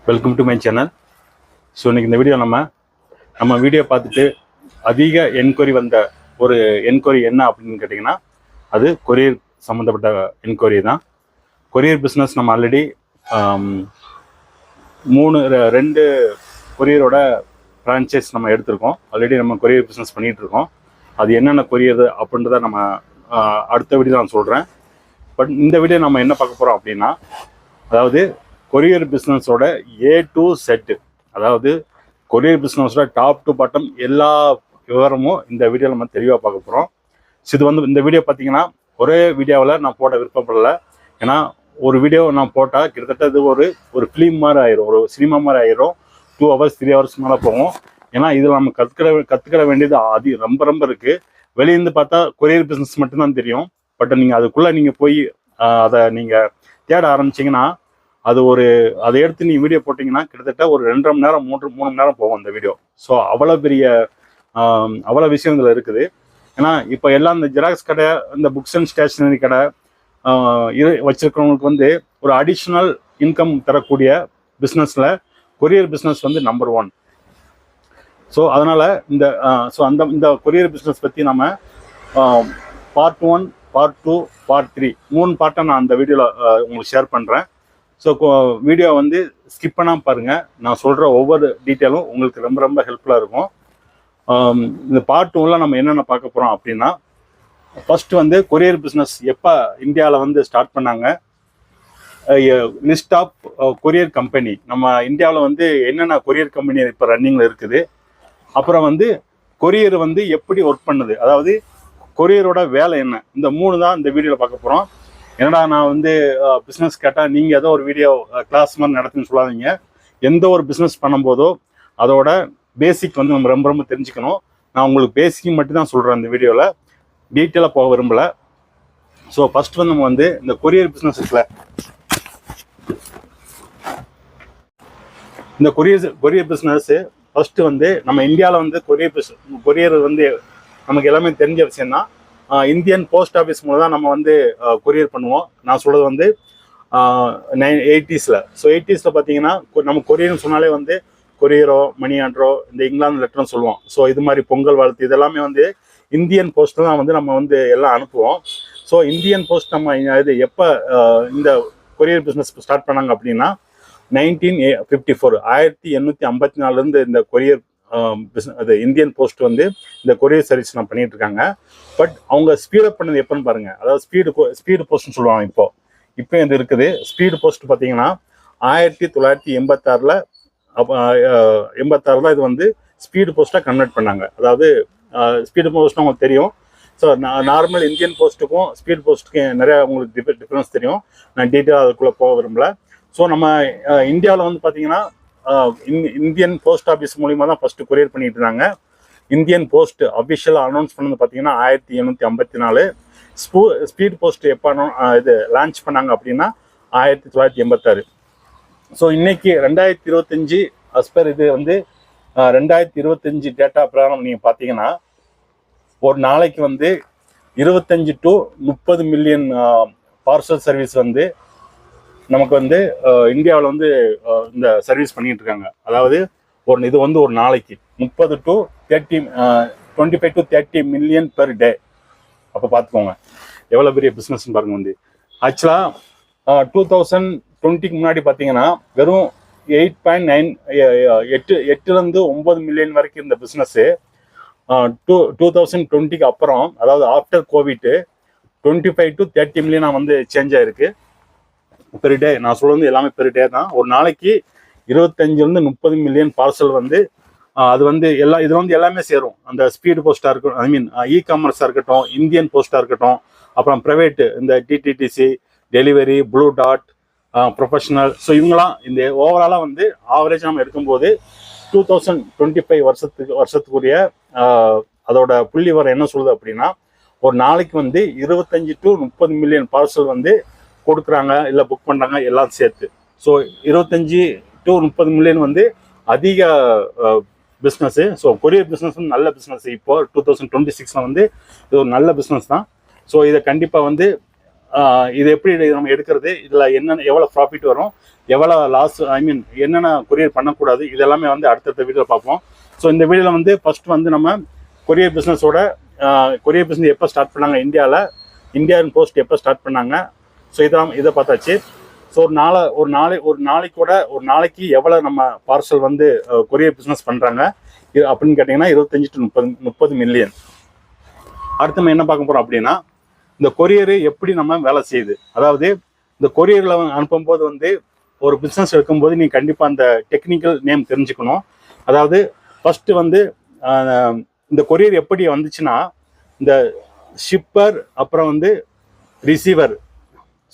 Welcome to my channel. So இன்றைக்கி இந்த video நம்ம வீடியோ பார்த்துட்டு அதிக என்கொயரி வந்த ஒரு என்கொயரி என்ன அப்படின்னு கேட்டிங்கன்னா, அது கொரியர் சம்மந்தப்பட்ட என்கொயரி தான். கொரியர் பிஸ்னஸ் நம்ம ஆல்ரெடி 2 கொரியரோட ஃப்ரான்ச்சைஸ் நம்ம எடுத்திருக்கோம். ஆல்ரெடி நம்ம கொரியர் பிஸ்னஸ் பண்ணிகிட்ருக்கோம். அது என்னென்ன கொரியர் அப்படின்றத நம்ம அடுத்த வீடியோ நான் சொல்கிறேன். பட் இந்த வீடியோ நம்ம என்ன பார்க்க போகிறோம் அப்படின்னா, அதாவது கொரியர் பிஸ்னஸோட A to Z, அதாவது கொரியர் பிஸ்னஸோட டாப் டு பாட்டம் எல்லா விவரமும் இந்த வீடியோவில் நம்ம தெளிவாக பார்க்க போகிறோம். ஸோ இது இந்த வீடியோ பார்த்தீங்கன்னா ஒரே வீடியோவில் நான் போட விருப்பப்படலை. ஏன்னா ஒரு வீடியோ நான் போட்டால் கிட்டத்தட்ட இது ஒரு ஃபிலிம் மாதிரி ஆயிரும், ஒரு சினிமா மாதிரி ஆயிரும். 2 hours 3 hours மேலே போகும். ஏன்னா இதில் நம்ம கற்றுக்கிட வேண்டியது ரொம்ப ரொம்ப இருக்குது. வெளியேருந்து பார்த்தா கொரியர் பிஸ்னஸ் மட்டும்தான் தெரியும். பட் நீங்கள் அதுக்குள்ளே நீங்கள் போய் அதை நீங்கள் தேட ஆரம்பிச்சிங்கன்னா, அதை எடுத்து நீங்கள் வீடியோ போட்டிங்கன்னா கிட்டத்தட்ட ஒரு 2.5 மணி நேரம் 3 மணி நேரம் போகும் அந்த வீடியோ. ஸோ அவ்வளோ விஷயம் இதில் இருக்குது. ஏன்னா இப்போ எல்லாம் இந்த ஜெராக்ஸ் கடை, இந்த புக்ஸ் அண்ட் ஸ்டேஷனரி கடை வச்சிருக்கிறவங்களுக்கு ஒரு அடிஷ்னல் இன்கம் தரக்கூடிய பிஸ்னஸில் கொரியர் பிஸ்னஸ் நம்பர் 1. ஸோ அதனால் இந்த கொரியர் பிஸ்னஸ் பற்றி நம்ம பார்ட் 1, பார்ட் 2, பார்ட் 3 3 பார்ட்டை நான் அந்த வீடியோவில் உங்களுக்கு ஷேர் பண்ணுறேன். ஸோ வீடியோ ஸ்கிப் பண்ணாமல் பாருங்கள். நான் சொல்கிற ஒவ்வொரு டீட்டெயிலும் உங்களுக்கு ரொம்ப ரொம்ப ஹெல்ப்ஃபுல்லாக இருக்கும். இந்த பார்ட் 2ல் நம்ம என்னென்ன பார்க்க போகிறோம் அப்படின்னா, ஃபஸ்ட்டு கொரியர் பிஸ்னஸ் எப்போ இந்தியாவில் ஸ்டார்ட் பண்ணாங்க, லிஸ்ட் ஆஃப் கொரியர் கம்பெனி, நம்ம இந்தியாவில் என்னென்ன கொரியர் கம்பெனி இப்போ ரன்னிங்கில் இருக்குது, அப்புறம் கொரியர் எப்படி ஒர்க் பண்ணுது, அதாவது கொரியரோட வேலை என்ன, இந்த 3 தான் இந்த வீடியோவில் பார்க்க போகிறோம். என்னடா நான் பிஸ்னஸ் கேட்டால் நீங்கள் ஏதோ ஒரு வீடியோ கிளாஸ் மாதிரி நடத்துன்னு சொல்லாதீங்க. எந்த ஒரு பிஸ்னஸ் பண்ணும்போதோ அதோட பேசிக் நம்ம ரொம்ப ரொம்ப தெரிஞ்சுக்கணும். நான் உங்களுக்கு பேசிக் மட்டும் தான் சொல்கிறேன் இந்த வீடியோவில், டீட்டெயிலாக போக விரும்பலை. ஸோ ஃபஸ்ட் நம்ம இந்த கொரியர் பிஸ்னஸ் இருக்குல்ல, இந்த கொரியர் பிஸ்னஸ்ஸு ஃபஸ்ட்டு நம்ம இந்தியாவில் கொரியர் நமக்கு எல்லாமே தெரிஞ்ச விஷயம்தான். இந்தியன் போஸ்ட் ஆஃபீஸ் மூலம் தான் நம்ம கொரியர் பண்ணுவோம். நான் சொல்கிறது 80s. ஸோ 80s பார்த்தீங்கன்னா நம்ம கொரியர்னு சொன்னாலே கொரியரோ, மணி ஆர்டரோ, இந்த இங்கிலாந்து லெட்டர்னு சொல்லுவோம். ஸோ இது மாதிரி பொங்கல் வாழ்த்து இதெல்லாமே இந்தியன் போஸ்ட்டில் தான் நம்ம எல்லாம் அனுப்புவோம். ஸோ இந்தியன் போஸ்ட் நம்ம இது எப்போ இந்த கொரியர் பிஸ்னஸ் ஸ்டார்ட் பண்ணாங்க அப்படின்னா 1954, 1854 இந்த கொரியர் அது இந்தியன் போஸ்ட் இந்த கொரியர் சர்வீஸ் நான் பண்ணிட்டு இருக்காங்க. பட் அவங்க ஸ்பீடப் பண்ணது எப்போன்னு பாருங்க. அதாவது ஸ்பீடு போஸ்ட்னு சொல்லுவாங்க. இப்போ இது இருக்குது. ஸ்பீடு போஸ்ட் பார்த்தீங்கன்னா 1986 தான் இது ஸ்பீடு போஸ்ட்டாக கன்வெர்ட் பண்ணாங்க. அதாவது ஸ்பீடு போஸ்ட்னா உங்களுக்கு தெரியும். ஸோ நார்மல் இந்தியன் போஸ்ட்டுக்கும் ஸ்பீட் போஸ்ட்டுக்கும் நிறையா உங்களுக்கு டிஃப்ரென்ஸ் தெரியும். நான் டீட்டெயிலாக அதுக்குள்ளே போக விரும்பல. ஸோ நம்ம இந்தியாவில் பார்த்தீங்கன்னா இந்தியன் போஸ்ட் ஆஃபீஸ் மூலிமா தான் ஃபஸ்ட்டு கொரியர் பண்ணிட்டு இருந்தாங்க. இந்தியன் போஸ்ட் அஃபிஷியலாக அனௌன்ஸ் பண்ணது பார்த்தீங்கன்னா 1854. ஸ்பீட் போஸ்ட் எப்போ இது லான்ச் பண்ணாங்க அப்படின்னா 1986. ஸோ இன்னைக்கு 2025 அஸ்பர் இது 2025 டேட்டா பிரகாரம் நீங்கள் பார்த்தீங்கன்னா ஒரு நாளைக்கு 25 to 30 மில்லியன் பார்சல் சர்வீஸ் நமக்கு இந்தியாவில் இந்த சர்வீஸ் பண்ணிட்டு இருக்காங்க. அதாவது இது ஒரு நாளைக்கு 30 to 30 25 to 30 million per day. அப்போ பார்த்துக்கோங்க எவ்வளோ பெரிய பிஸ்னஸ்ன்னு பாருங்க. ஆக்சுவலாக 2020க்கு முன்னாடி பார்த்தீங்கன்னா வெறும் 8.9 மில்லியன் வரைக்கும் இந்த பிஸ்னஸ்ஸு. 2020க்கு அப்புறம், அதாவது ஆஃப்டர் கோவிட் 25 to 30 மில்லியனாக சேஞ்ச் ஆயிருக்கு பெர் டே. நான் சொல்றது எல்லாமே பெர் டே தான். ஒரு நாளைக்கு 25 to 30 மில்லியன் பார்சல் அது எல்லாம் இது எல்லாமே சேரும். அந்த ஸ்பீடு போஸ்ட்டாக இருக்கட்டும், ஐ மீன் இ-காமர்ஸாக இருக்கட்டும், இந்தியன் போஸ்ட்டாக இருக்கட்டும், அப்புறம் ப்ரைவேட்டு இந்த DTDC, delivery, blue dot, professional. So இவங்களாம் இந்த ஓவராலாக ஆவரேஜ் நம்ம எடுக்கும்போது 2025 வருஷத்துக்குரிய அதோட புள்ளி வர என்ன சொல்லுது அப்படின்னா, ஒரு நாளைக்கு 25 to 30 மில்லியன் பார்சல் கொடுக்குறாங்க, இல்லை புக் பண்ணுறாங்க, எல்லாம் சேர்த்து. ஸோ 25 to 30 மில்லியன் அதிக பிஸ்னஸ்ஸு. ஸோ கொரியர் பிஸ்னஸ் நல்ல பிஸ்னஸ். இப்போ 2026 இது ஒரு நல்ல பிஸ்னஸ் தான். ஸோ இதை கண்டிப்பாக இது எப்படி நம்ம எடுக்கிறது, இதில் என்னென்ன எவ்வளோ ப்ராஃபிட் வரும், எவ்வளோ லாஸ், ஐ மீன் என்னென்ன கொரியர் பண்ணக்கூடாது, இதெல்லாமே வந்து அடுத்தடுத்த வீடியோவில் பார்ப்போம். ஸோ இந்த வீடியோவில் வந்து ஃபர்ஸ்ட் வந்து நம்ம கொரியர் பிஸ்னஸோட கொரியர் பிஸ்னஸ் எப்போ ஸ்டார்ட் பண்ணாங்க இந்தியாவில், இந்தியன் போஸ்ட் எப்போ ஸ்டார்ட் பண்ணாங்க, ஸோ இதை பார்த்தாச்சு. ஸோ ஒரு நாளைக்கு எவ்வளோ நம்ம பார்சல் வந்து கொரியர் பிஸ்னஸ் பண்ணுறாங்க அப்படின்னு கேட்டிங்கன்னா 25 to 30 மில்லியன். அடுத்து நம்ம என்ன பார்க்க போகிறோம் அப்படின்னா, இந்த கொரியரு எப்படி நம்ம வேலை செய்யுது. அதாவது இந்த கொரியரில் அனுப்பும்போது வந்து ஒரு பிஸ்னஸ் எடுக்கும்போது நீ கண்டிப்பாக அந்த டெக்னிக்கல் நேம் தெரிஞ்சுக்கணும். அதாவது ஃபஸ்ட்டு வந்து இந்த கொரியர் எப்படி வந்துச்சுன்னா, இந்த ஷிப்பர் அப்புறம் வந்து ரிசீவர்,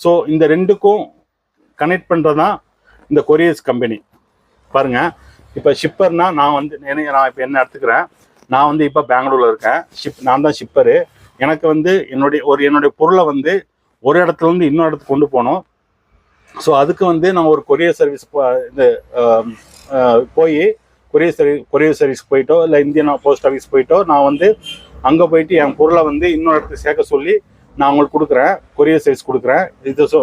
ஸோ இந்த ரெண்டுக்கும் கனெக்ட் பண்ணுறது தான் இந்த கொரியர்ஸ் கம்பெனி. பாருங்கள், இப்போ ஷிப்பர்னா நான் இப்போ என்ன எடுத்துக்கிறேன், நான் வந்து இப்போ பெங்களூரில் இருக்கேன், நான் தான் ஷிப்பரு. எனக்கு வந்து என்னுடைய பொருளை வந்து ஒரு இடத்துலேருந்து இன்னொரு இடத்துக்கு கொண்டு போகணும். ஸோ அதுக்கு வந்து நான் ஒரு கொரியர் சர்வீஸ் போய் கொரியர் சர்வீஸ் போயிட்டோ இல்லை இந்தியன் போஸ்ட் ஆஃபீஸ் போயிட்டோ நான் வந்து அங்கே போயிட்டு என் பொருளை வந்து இன்னொரு இடத்துக்கு சேர்க்க சொல்லி நான் அவங்களுக்கு கொடுக்குறேன், கொரியர் சர்வீஸ் கொடுக்குறேன். இது ஸோ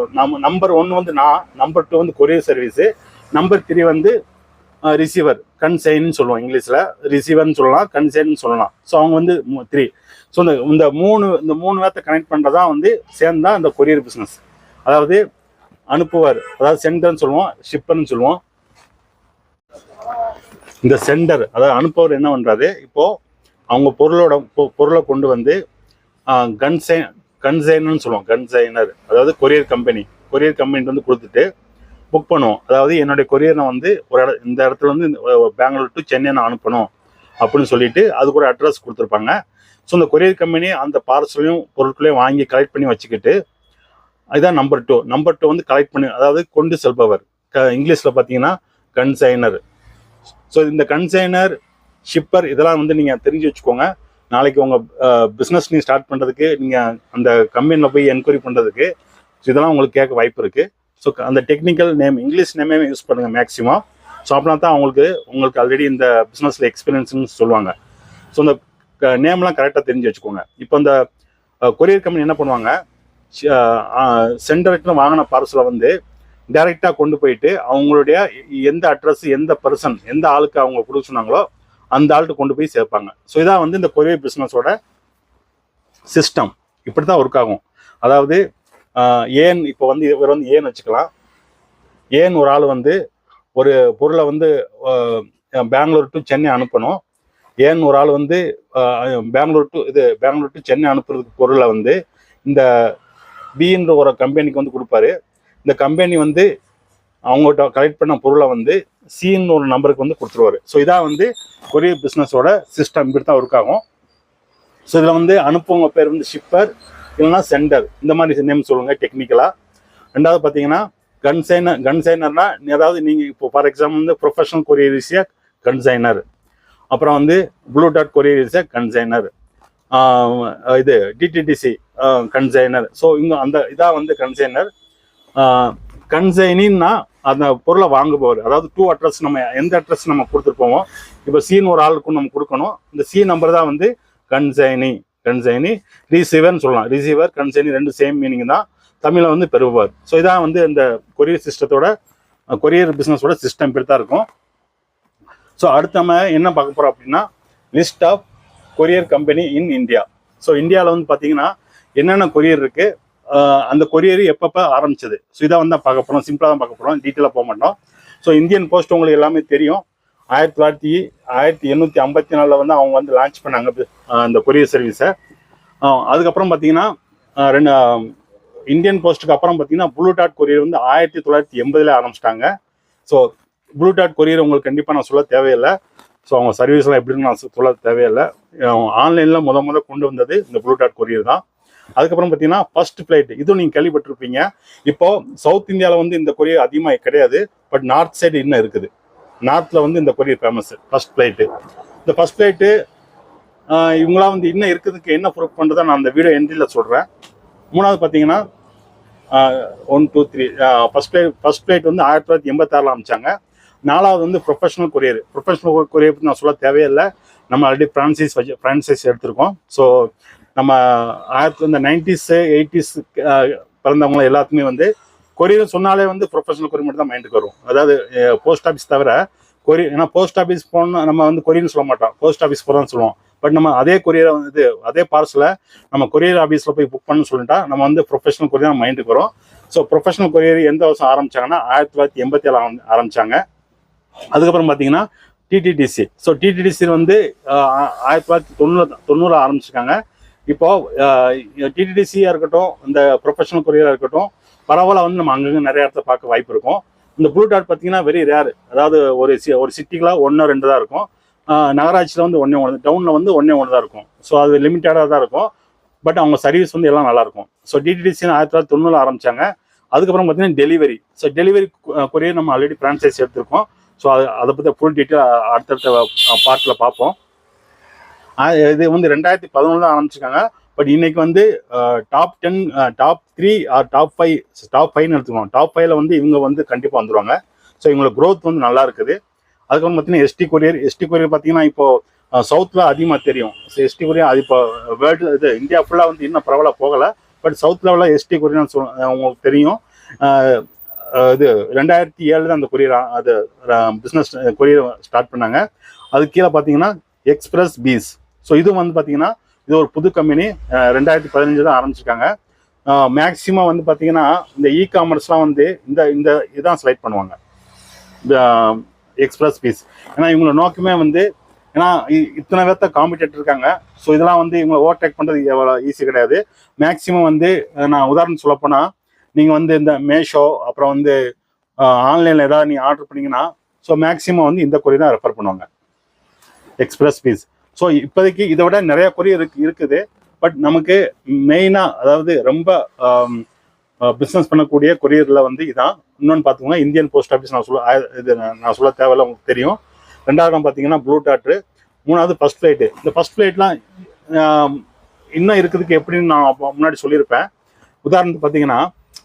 நம்பர் 1 வந்து நான், நம்பர் 2 வந்து கொரியர் சர்வீஸு, நம்பர் 3 வந்து ரிசீவர், கன்சைன்னு சொல்லுவோம் இங்கிலீஷில், ரிசீவர்னு சொல்லலாம், கன்சைன்னு சொல்லலாம். ஸோ அவங்க வந்து 3. ஸோ இந்த மூணு பேர்த்தை கனெக்ட் பண்ணுறதான் வந்து சேர்ந்தா இந்த கொரியர் பிஸ்னஸ். அதாவது அனுப்புவார், அதாவது சென்டர்னு சொல்லுவோம், ஷிப்பர்னு சொல்லுவோம். இந்த சென்டர், அதாவது அனுப்புவர் என்ன பண்ணுறாரு, இப்போது அவங்க பொருளை கொண்டு வந்து கன்சைனர்னு சொல்லுவோம், கன்சைனர், அதாவது கொரியர் கம்பெனி வந்து கொடுத்துட்டு புக் பண்ணுவோம். அதாவது என்னுடைய கொரியரை வந்து இந்த இடத்துல வந்து பெங்களூர் டு சென்னை நான் அனுப்பணும் அப்படின்னு சொல்லிட்டு அதுக்கு ஒரு அட்ரஸ் கொடுத்துருப்பாங்க. ஸோ இந்த கொரியர் கம்பெனி அந்த பார்சலையும் பொருட்களையும் வாங்கி கலெக்ட் பண்ணி வச்சுக்கிட்டு, அதுதான் நம்பர் 2 வந்து கலெக்ட் பண்ணி, அதாவது கொண்டு செல்பவர், இங்கிலீஷில் பார்த்தீங்கன்னா கன்சைனர். ஸோ இந்த கன்சைனர், ஷிப்பர் இதெல்லாம் வந்து நீங்கள் தெரிஞ்சு வச்சுக்கோங்க. நாளைக்கு உங்கள் பிஸ்னஸ் நீங்கள் ஸ்டார்ட் பண்ணுறதுக்கு, நீங்கள் அந்த கம்பெனியில் போய் என்கொயரி பண்ணுறதுக்கு இதெல்லாம் உங்களுக்கு கேட்க வாய்ப்பு இருக்குது. ஸோ அந்த டெக்னிக்கல் நேம், இங்கிலீஷ் நேமே யூஸ் பண்ணுங்கள் மேக்ஸிமம். ஸோ அப்படின்னா தான் உங்களுக்கு ஆல்ரெடி இந்த பிஸ்னஸில் எக்ஸ்பீரியன்ஸ்னு சொல்லுவாங்க. ஸோ இந்த நேம்லாம் கரெக்டாக தெரிஞ்சு வச்சுக்கோங்க. இப்போ இந்த கொரியர் கம்பெனி என்ன பண்ணுவாங்க, சென்டர்கிட்ட வாங்கின பார்சலை வந்து டைரெக்டாக கொண்டு போயிட்டு அவங்களுடைய எந்த அட்ரஸ், எந்த பர்சன், எந்த ஆளுக்கு அவங்க கொடுக்க சொன்னாங்களோ அந்த ஆள்கிட்ட கொண்டு போய் சேர்ப்பாங்க. ஸோ இதான் வந்து இந்த கொரியர் பிஸ்னஸோட சிஸ்டம். இப்படி தான் ஒர்க் ஆகும். அதாவது இப்போ வந்து இவர் வந்து ஏன்னு வச்சுக்கலாம். ஒரு ஆள் வந்து ஒரு பொருளை வந்து பெங்களூர் டு சென்னை அனுப்பணும். ஒரு ஆள் வந்து பெங்களூர் டு சென்னை அனுப்புறதுக்கு பொருளை வந்து இந்த பின்ற ஒரு கம்பெனிக்கு வந்து கொடுப்பாரு. இந்த கம்பெனி வந்து அவங்கள்ட்ட கலெக்ட் பண்ண பொருளை வந்து சின்னு ஒரு நம்பருக்கு வந்து கொடுத்துருவாரு. ஸோ இதான் வந்து கொரியர் பிஸ்னஸோட சிஸ்டம். இப்படி தான் ஒர்க் ஆகும். ஸோ இதில் வந்து அனுப்புவங்க பேர் வந்து ஷிப்பர் இல்லைன்னா சென்டர், இந்த மாதிரி நேம் சொல்லுங்க டெக்னிக்கலாக. ரெண்டாவது பார்த்தீங்கன்னா கன்சைனர்னா, அதாவது நீங்கள் இப்போ ஃபார் எக்ஸாம்பிள் வந்து ப்ரொஃபஷனல் கொரியர் இஸ் கன்சைனர், அப்புறம் வந்து ப்ளூ டாட் கொரியர் இஸ் கன்சைனர், இது டிடிடிசி கன்சைனர். ஸோ இங்கே இதாக வந்து கன்சைனர். கன்சைனின்னா அந்த பொருளை வாங்குபவர், அதாவது 2 அட்ரஸ், நம்ம எந்த அட்ரஸ் நம்ம கொடுத்துருப்போமோ, இப்போ சீன் ஒரு ஆளுக்கு நம்ம கொடுக்கணும், இந்த சி நம்பர் தான் வந்து கன்சைனி. ரிசீவர்னு சொல்லலாம், ரிசீவர் கன்சைனி 2 சேம் மீனிங் தான். தமிழில் வந்து பெறுவார். ஸோ இதான் வந்து இந்த கொரியர் பிஸ்னஸோட சிஸ்டம் இப்படி தான் இருக்கும். ஸோ அடுத்து நம்ம என்ன பார்க்க போகிறோம் அப்படின்னா, list of courier company in India. So இந்தியாவில் வந்து பார்த்தீங்கன்னா என்னென்ன கொரியர் இருக்குது, அந்த கொரியர் எப்பப்போ ஆரம்பிச்சது, ஸோ இதை வந்து பார்க்க போகிறோம். சிம்பிளாக தான் பார்க்க போகிறோம், டீட்டெயிலாக போக மாட்டோம். ஸோ இந்தியன் போஸ்ட் உங்களுக்கு எல்லாமே தெரியும். 1854 வந்து அவங்க வந்து லான்ச் பண்ணாங்க அந்த கொரியர் சர்வீஸை. அதுக்கப்புறம் பார்த்தீங்கன்னா இந்தியன் போஸ்ட்டுக்கு அப்புறம் பார்த்தீங்கன்னா ப்ளூ டாட் கொரியர் வந்து 1980 ஆரம்பிச்சிட்டாங்க. ஸோ ப்ளூ டாட் கொரியர் உங்களுக்கு கண்டிப்பாக நான் சொல்ல தேவையில்லை. ஸோ அவங்க சர்வீஸ்லாம் எப்படின்னு நான் சொல்ல தேவையில்லை. ஆன்லைனில் முத கொண்டு வந்தது இந்த ப்ளூ டாட் கொரியர் தான். அதுக்கப்புறம் பார்த்தீங்கன்னா ஃபர்ஸ்ட் ஃப்ளைட், இதுவும் நீங்கள் கேள்விப்பட்டிருப்பீங்க. இப்போது சவுத் இந்தியாவில் வந்து இந்த கொரியர் அதிகமாக கிடையாது, பட் நார்த் சைடு இன்னும் இருக்குது. நார்த்தில் வந்து இந்த கொரியர் ஃபேமஸ் ஃபர்ஸ்ட் ஃப்ளைட்டு. இந்த ஃபர்ஸ்ட் ஃப்ளைட்டு இவங்களாம் வந்து இன்னும் இருக்கிறதுக்கு என்ன ப்ரூஃப் பண்ணுறதா நான் அந்த வீடியோ என்ட்ரியில் சொல்கிறேன். மூணாவது பார்த்தீங்கன்னா 1 2 3 ஃபர்ஸ்ட் ஃப்ளைட் வந்து 1986 ஆரம்பிச்சாங்க. நாலாவது வந்து ப்ரொஃபஷனல் கொரியர் பற்றி நான் சொல்ல தேவையில்லை. நம்ம ஆல்ரெடி ஃப்ரான்சைஸ் எடுத்திருக்கோம். ஸோ நம்ம இந்த 90s 80s பிறந்தவங்க எல்லாத்துக்குமே வந்து கொரியர் சொன்னாலே வந்து ப்ரொஃபஷனல் கொரியர் மட்டும் தான் மைண்டுக்கு வரும். அதாவது போஸ்ட் ஆஃபீஸ் தவிர கொரியர், ஏன்னா போஸ்ட் ஆஃபீஸ் போனோம்னா நம்ம வந்து கொரியர்னு சொல்ல மாட்டோம், போஸ்ட் ஆஃபீஸ் போகிறோம்னு சொல்லுவோம். பட் நம்ம அதே கொரியரை வந்து அதே பார்சலை நம்ம கொரியர் ஆஃபீஸில் போய் புக் பண்ணு சொல்லிட்டா நம்ம வந்து ப்ரொஃபஷனல் கொரியர் மைண்டுக்கு வரும். ஸோ ப்ரொஃபஷனல் கொரியர் எந்த வருஷம் ஆரம்பிச்சாங்கன்னா 1987 ஆரம்பிச்சாங்க. அதுக்கப்புறம் பார்த்தீங்கன்னா டிடிடிசி. ஸோ டிடிடிசி வந்து 1990 ஆரம்பிச்சிருக்காங்க. இப்போ டிடிடிசியாக இருக்கட்டும், இந்த ப்ரொஃபஷனல் கொரியராக இருக்கட்டும், பரவாயில்ல வந்து நம்ம அங்கங்கே நிறைய இடத்துல பார்க்க வாய்ப்பு இருக்கும். இந்த ப்ளூ டாட் பார்த்தீங்கன்னா வெரி ரேர். அதாவது ஒரு சிட்டிக்குள்ள 1-2 தான் இருக்கும். நகராட்சியில் வந்து 1 டவுனில் வந்து 1 தான் இருக்கும். ஸோ அது லிமிட்டடாக தான் இருக்கும். பட் அவங்க சர்வீஸ் வந்து எல்லாம் நல்லாயிருக்கும். ஸோ டிடிடிசி 1990 ஆரம்பித்தாங்க. அதுக்கப்புறம் பார்த்தீங்கன்னா டெலிவரி. ஸோ டெலிவரி கொரியர் நம்ம ஆல்ரெடி ஃப்ரான்ச்சைஸ் எடுத்திருக்கோம். ஸோ அதை பற்றி ஃபுல் டீட்டெயில் அடுத்தடுத்த பார்ட்டில் பார்ப்போம். இது வந்து 2011 தான் ஆரம்பிச்சிருக்காங்க. பட் இன்னைக்கு வந்து டாப் 10, டாப் 3 ஆர் டாப் 5 எடுத்துக்கோங்க. டாப் 5ல வந்து இவங்க வந்து கண்டிப்பாக வந்துடுவாங்க. ஸோ இவங்களோட க்ரோத் வந்து நல்லா இருக்குது. அதுக்கப்புறம் பார்த்தீங்கன்னா எஸ்டி கொரியர் பார்த்தீங்கன்னா இப்போ சவுத்தில் அதிகமாக தெரியும். ஸோ எஸ்டி கொரியர் அது இப்போ வேர்ல்டு இது இந்தியா ஃபுல்லாக வந்து இன்னும் பரவலாக போகலை. பட் சவுத் லெவலில் எஸ்டி கொரியர் உங்களுக்கு தெரியும். இது 2007 தான் அந்த கொரியர் அது பிஸ்னஸ் கொரியர் ஸ்டார்ட் பண்ணாங்க. அது கீழே பார்த்தீங்கன்னா எக்ஸ்பிரஸ் பீஸ். ஸோ இது வந்து பார்த்தீங்கன்னா இது ஒரு புது கம்பெனி, 2015 தான் ஆரம்பிச்சிருக்காங்க. மேக்சிமம் வந்து பார்த்தீங்கன்னா இந்த காமர்ஸ்லாம் வந்து இந்த இதான் செலக்ட் பண்ணுவாங்க, இந்த எக்ஸ்பிரஸ் பீஸ். ஏன்னா இவங்களோட நோக்கமே வந்து, ஏன்னா இத்தனை பேர்த்த காம்படிட்டர் இருக்காங்க. ஸோ இதெல்லாம் வந்து இவங்களை ஓவர்டேக் பண்ணுறது எவ்வளோ ஈஸி கிடையாது. மேக்சிமம் வந்து நான் உதாரணம் சொல்லப்போனால், நீங்கள் வந்து இந்த மேஷோ அப்புறம் வந்து ஆன்லைனில் ஏதாவது நீங்கள் ஆர்டர் பண்ணிங்கன்னா, ஸோ மேக்சிமம் வந்து இந்த கொரியர் தான் ரெஃபர் பண்ணுவாங்க, எக்ஸ்பிரஸ் பீஸ். ஸோ இப்போதைக்கு இதை விட நிறைய கொரியர் இருக்குது. பட் நமக்கு மெயினாக, அதாவது ரொம்ப பிஸ்னஸ் பண்ணக்கூடிய கொரியரில் வந்து இதான். இன்னொன்று பார்த்துக்கோங்க, இந்தியன் போஸ்ட் ஆஃபீஸ். நான் சொல்ல தேவையில்ல, உங்களுக்கு தெரியும். 2வது பார்த்தீங்கன்னா ப்ளூ டாட். 3வது ஃபர்ஸ்ட் ஃப்ளைட்டு. இந்த ஃபர்ஸ்ட் ஃப்ளைட்லாம் இன்னும் இருக்குதுக்கு எப்படின்னு நான் முன்னாடி சொல்லியிருப்பேன். உதாரணத்துக்கு பார்த்தீங்கன்னா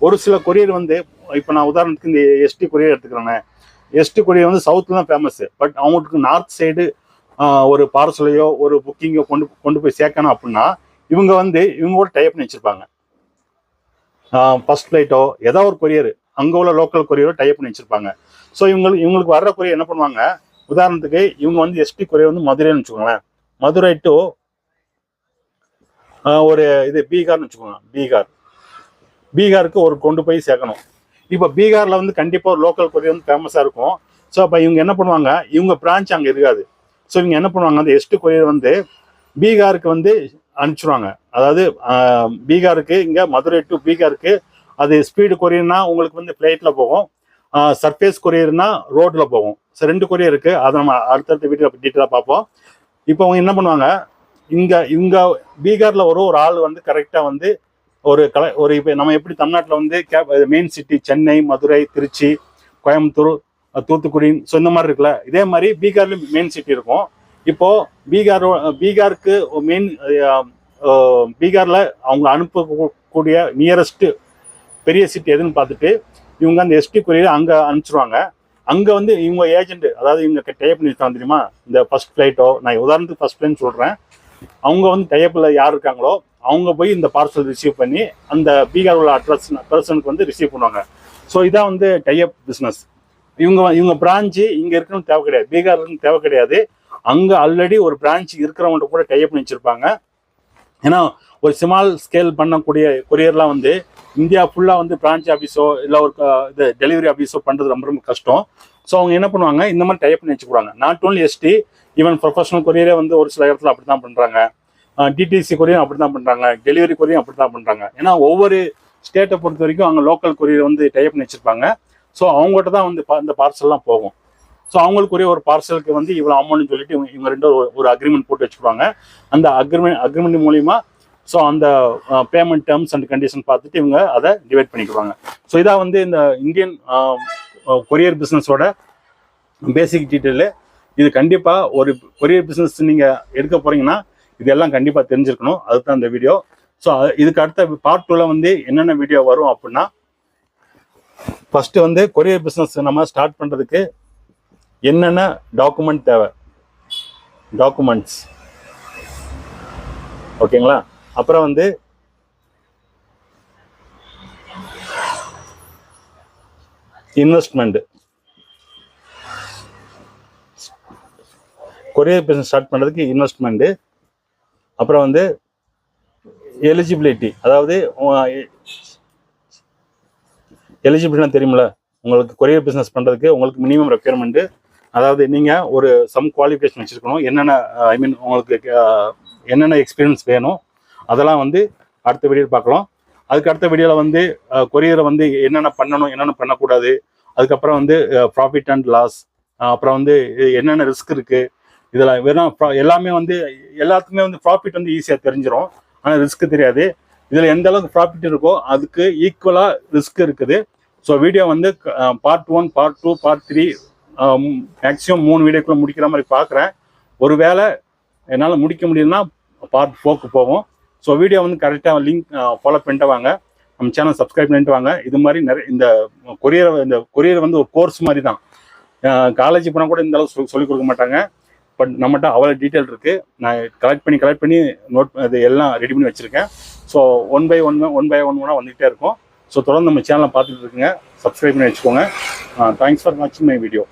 ஒரு சில கொரியர் வந்து, இப்போ நான் உதாரணத்துக்கு இந்த எஸ்டி கொரியர் எடுத்துக்கிறேன். எஸ்டி கொரியர் வந்து சவுத்தில் தான் ஃபேமஸ். பட் அவங்களுக்கு நார்த் சைடு ஒரு பார்சலையோ ஒரு புக்கிங்கோ கொண்டு போய் சேர்க்கணும் அப்படின்னா இவங்க வந்து இவங்களோட டைப் பண்ணி வச்சிருப்பாங்க. ஃபர்ஸ்ட் ஃப்ளைட்டோ ஏதாவது ஒரு கொரியர் அங்கே உள்ள லோக்கல் கொரியரோ டைப் பண்ணி வச்சிருப்பாங்க. ஸோ இவங்களுக்கு வர்ற கொரியர் என்ன பண்ணுவாங்க, உதாரணத்துக்கு இவங்க வந்து எஸ்டி கொரியர் வந்து மதுரைன்னு வச்சுக்கோங்களேன். மதுரை டு ஒரு இது பீகார்னு வச்சுக்கோங்க. பீகாருக்கு ஒரு கொண்டு போய் சேர்க்கணும். இப்போ பீகாரில் வந்து கண்டிப்பாக ஒரு லோக்கல் கொரியர் வந்து ஃபேமஸாக இருக்கும். ஸோ அப்போ இவங்க என்ன பண்ணுவாங்க, இவங்க பிரான்ச் அங்கே இருக்காது. ஸோ இவங்க என்ன பண்ணுவாங்க, அந்த எஸ்டி கொரியர் வந்து பீகாருக்கு வந்து அனுப்பிச்சிடுவாங்க. அதாவது பீகாருக்கு, இங்கே மதுரை டு பீகாருக்கு அது ஸ்பீடு கொரியர்னா உங்களுக்கு வந்து ஃப்ளைட்டில் போகும், சர்ஃபேஸ் கொரியர்னா ரோட்டில் போகும். ஸோ 2 கொரியர் இருக்குது. அதை நம்ம அடுத்தடுத்த வீடியோ டீட்டெயிலாக பார்ப்போம். இப்போ அவங்க என்ன பண்ணுவாங்க, இவங்க பீகாரில் ஒரு ஆள் வந்து கரெக்டாக வந்து ஒரு இப்போ நம்ம எப்படி தமிழ்நாட்டில் வந்து main city Chennai, Madurai, Trichy, Coimbatore, Thoothukudi, so இந்த மாதிரி இருக்குல்ல, இதே மாதிரி பீகார்லேயும் மெயின் சிட்டி இருக்கும். இப்போ பீகாருக்கு மெயின் பீகாரில் அவங்க அனுப்பக்கூடிய நியரஸ்ட் பெரிய சிட்டி எதுன்னு பார்த்துட்டு இவங்க அந்த எஸ்டி கொரியர் அங்கே அனுப்பிச்சிடுவாங்க. அங்கே வந்து இவங்க ஏஜென்ட், அதாவது இவங்க டைப் பண்ணி வச்சாங்க தெரியுமா, இந்த ஃபர்ஸ்ட் ஃப்ளைட்டோ, நான் உதாரணத்துக்கு ஃபர்ஸ்ட் ஃப்ளைட்னு சொல்கிறேன், அவங்க வந்து டைப்பில் யார் இருக்காங்களோ அவங்க போய் இந்த பார்சல் ரிசீவ் பண்ணி அந்த பீகார் உள்ள பர்சனுக்கு வந்து ரிசீவ் பண்ணுவாங்க. ஸோ இதான் வந்து டைப் பிஸ்னஸ். இவங்க பிரான்ச்சு இங்கே இருக்கணும்னு தேவை கிடையாது, பீகார் இருக்குன்னு தேவை கிடையாது. அங்கே ஆல்ரெடி ஒரு பிரான்ச் இருக்கிறவங்கள்ட்ட கூட டைப் பண்ணி வச்சுருப்பாங்க. ஏன்னா ஒரு ஸ்மால் ஸ்கேல் பண்ணக்கூடிய கொரியர்லாம் வந்து இந்தியா ஃபுல்லாக வந்து பிரான்ச் ஆஃபீஸோ இல்லை ஒரு இது டெலிவரி ஆஃபீஸோ பண்ணுறது ரொம்ப ரொம்ப கஷ்டம். ஸோ அவங்க என்ன பண்ணுவாங்க, இந்த மாதிரி டைப் பண்ணி வச்சுக்குவாங்க. Not only ST, even professional கொரியரே வந்து ஒரு சில இடத்துல அப்படி தான் பண்ணுறாங்க. டிடிசி கொரியரும் அப்படி தான் பண்ணுறாங்க, டெலிவரி கொரியரும் அப்படி தான் பண்ணுறாங்க. ஏன்னா ஒவ்வொரு ஸ்டேட்டை பொறுத்த வரைக்கும் அங்கே லோக்கல் கொரியர் வந்து டைப் பண்ணி வச்சுருப்பாங்க. ஸோ அவங்ககிட்ட தான் வந்து இந்த பார்சல்லாம் போகும். ஸோ அவங்களுக்குரிய ஒரு பார்சலுக்கு வந்து இவ்வளோ அமௌண்ட்னு சொல்லிட்டு இவங்க 2 ஒரு அக்ரிமெண்ட் போட்டு வச்சுக்குவாங்க. அந்த அக்ரிமெண்ட் மூலிமா ஸோ அந்த பேமெண்ட் டேர்ம்ஸ் அண்ட் கண்டிஷன் பார்த்துட்டு இவங்க அதை டிவைட் பண்ணிக்குவாங்க. ஸோ இதான் வந்து இந்த இந்தியன் கொரியர் பிஸ்னஸோட பேசிக் டீட்டெயிலு. இது கண்டிப்பாக ஒரு கொரியர் பிஸ்னஸ் நீங்கள் எடுக்க போகிறீங்கன்னா இதெல்லாம் கண்டிப்பாக தெரிஞ்சிருக்கணும். அதுதான் இந்த வீடியோ. ஸோ இதுக்கு அடுத்த பார்ட் 2ல வந்து என்னென்ன வீடியோ வரும் அப்படின்னா, ஃபஸ்ட்டு வந்து கொரியர் பிஸ்னஸ் நம்ம ஸ்டார்ட் பண்ணுறதுக்கு என்னென்ன டாக்குமெண்ட் தேவை, டாக்குமெண்ட்ஸ், ஓகேங்களா. அப்புறம் வந்து இன்வெஸ்ட்மெண்ட், கொரியர் பிஸ்னஸ் ஸ்டார்ட் பண்ணுறதுக்கு இன்வெஸ்ட்மெண்ட்டு, அப்புறம் வந்து எலிஜிபிலிட்டி, அதாவது எலிஜிபிலிட்டினா தெரியுமில்ல, உங்களுக்கு கொரியர் பிஸ்னஸ் பண்ணுறதுக்கு உங்களுக்கு மினிமம் ரெக்யர்மெண்ட்டு, அதாவது நீங்கள் ஒரு சம் குவாலிஃபிகேஷன் வச்சுருக்கணும், என்னென்ன ஐ மீன் உங்களுக்கு என்னென்ன எக்ஸ்பீரியன்ஸ் வேணும் அதெல்லாம் வந்து அடுத்த வீடியோ பார்க்கலாம். அதுக்கு அடுத்த வீடியோவில் வந்து கொரியரை வந்து என்னென்ன பண்ணணும் என்னென்ன பண்ணக்கூடாது, அதுக்கப்புறம் வந்து ப்ராஃபிட் அண்ட் லாஸ், அப்புறம் வந்து என்னென்ன ரிஸ்க் இருக்குது, இதில் வெறும் எல்லாமே வந்து எல்லாத்துக்குமே வந்து ப்ராஃபிட் வந்து ஈஸியாக தெரிஞ்சிடும், ஆனால் ரிஸ்க் தெரியாது. இதில் எந்த அளவுக்கு ப்ராஃபிட் இருக்கோ அதுக்கு ஈக்குவலாக ரிஸ்க் இருக்குது. ஸோ வீடியோ வந்து பார்ட் 1, பார்ட் 2, பார்ட் 3 மேக்ஸிமம் 3 வீடியோக்குள்ளே முடிக்கிற மாதிரி பார்க்குறேன். ஒரு வேளை என்னால் முடிக்க முடியும்னா பார்ட் 4க்கு போவோம். ஸோ வீடியோ வந்து கரெக்டாக லிங்க் ஃபாலோ பண்ணிட்டு வாங்க, நம்ம சேனல் சப்ஸ்கிரைப் பண்ணிட்டு வாங்க. இது மாதிரி நிறைய இந்த கொரியர் வந்து ஒரு கோர்ஸ் மாதிரி தான். காலேஜ் போனால் கூட இந்த அளவுக்கு சொல்லிக் கொடுக்க மாட்டாங்க. பட் நம்மகிட்ட அவ்வளோ டீட்டெயில் இருக்குது. நான் கலெக்ட் பண்ணி நோட் இது எல்லாம் ரெடி பண்ணி வச்சுருக்கேன். ஸோ ஒன் பை ஒன்னாக வந்துகிட்டே இருக்கும். ஸோ தொடர்ந்து நம்ம சேனலை பார்த்துட்டு இருக்குங்க, சப்ஸ்கிரைப் பண்ணி வச்சுக்கோங்க. தேங்க்ஸ் ஃபார் வாட்சிங் மை வீடியோ.